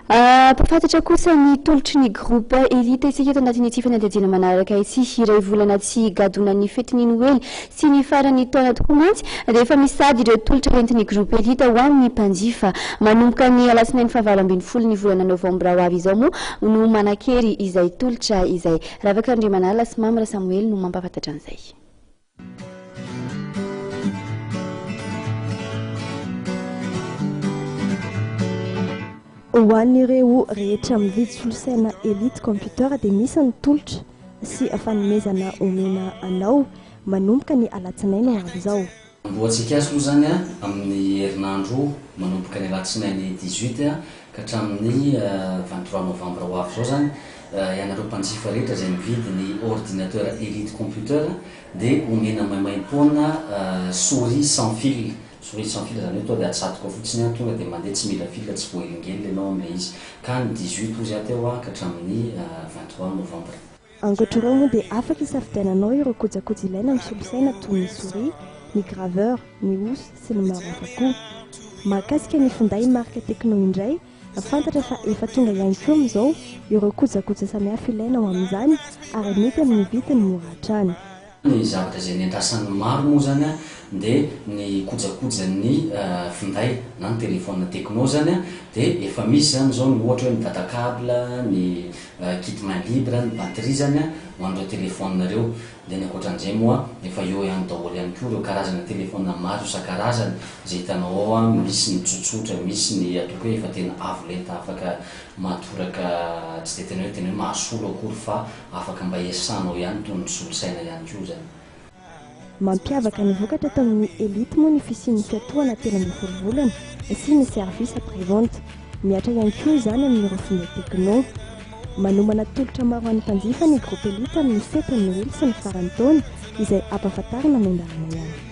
Mpafantatra kosa ny tolotry ny groupe elite isika eto anatin'ny ty fanadihadiana manaraka ity iray volana tsy gadona ny fetin'ny noely sy ny farany taona tokoa mantsy dia efa misady ireo tolotra entiny groupe elite ho an'ny mpanjifa manomboka ny alatsinainy fahavalo ambin'ny folo ny volana novambra ho avy izao moa no manakery izay tolotra izay ravaka andry manala sy mamra Samuel no mampafantatra an'izay. Ho an'ireo rehetra mividy solosaina elite computer dia misy ny tolotra sy fanomezana omena anao manomboka ny alatsinainy ho avy izao. Mboatsika azy moa zany amin'ny herinandro manomboka ny alatsinainy 18 ka hatramin'ny 23 novambra ho avy izao zany ianareo mpanjifa rehetra izay mividy ny ordinateur elite computer dia omena maimaim-poana souris sans fil. Souris sans fil zany hoe tonga dia atsatoka fotsiny tonga dia mandeha tsy mila fil tsy voahelingely ianao amin'ilay izy ka ny 18 ozy ateo ka hatramin'ny 23 novambra. Ankoatr'ireo moa dia afaka isafidiananao ireo kojakoja ilaina amin'ny solosaina toy ny souris, ny graveur, ny hosy sy ny maro hafa koa. Mahakasika ny finday marika Tecno indray fantatra fa efa tonga ihany koa amin'izao ireo kojakoja samihafa ilaina ho amin'izany ary mety amin'ny vidiny mora hatrany. Ny zavatra izay niandrasan'ny maro moa zany dia ny kojakojan'ny finday na ny téléphone Tecno zany dia efa misy zany zao ny ohatra hoe ny data câble, ny kit main libre, ny batterie zany ho an'ireo téléphone ireo dia ny ankoatran'izay moa efa eo ihany daholo ihany koa ireo karazana téléphone maro isan-karazany izay hitanao ao misy ny tsotsotra, misy ny atao hoe efa tena avo lenta afaka mahatoraka tsy dia tena hoe mahasolo akory fa afaka mba iasanao ihany toy ny solosaina ihany koa zany. Mampiavaka ny vokatra tamin'ny elite moa ny fisian'ny fiatohana 3 volana sy ny service après-vente miatra ihany koa izany amin'ireo finday Tecno. Manomana tolotra maro an'ny mpanjifa ny groupe elite amin'ny fety ny noely sy ny farany taona izay ampahafantarina ny andarana ihany.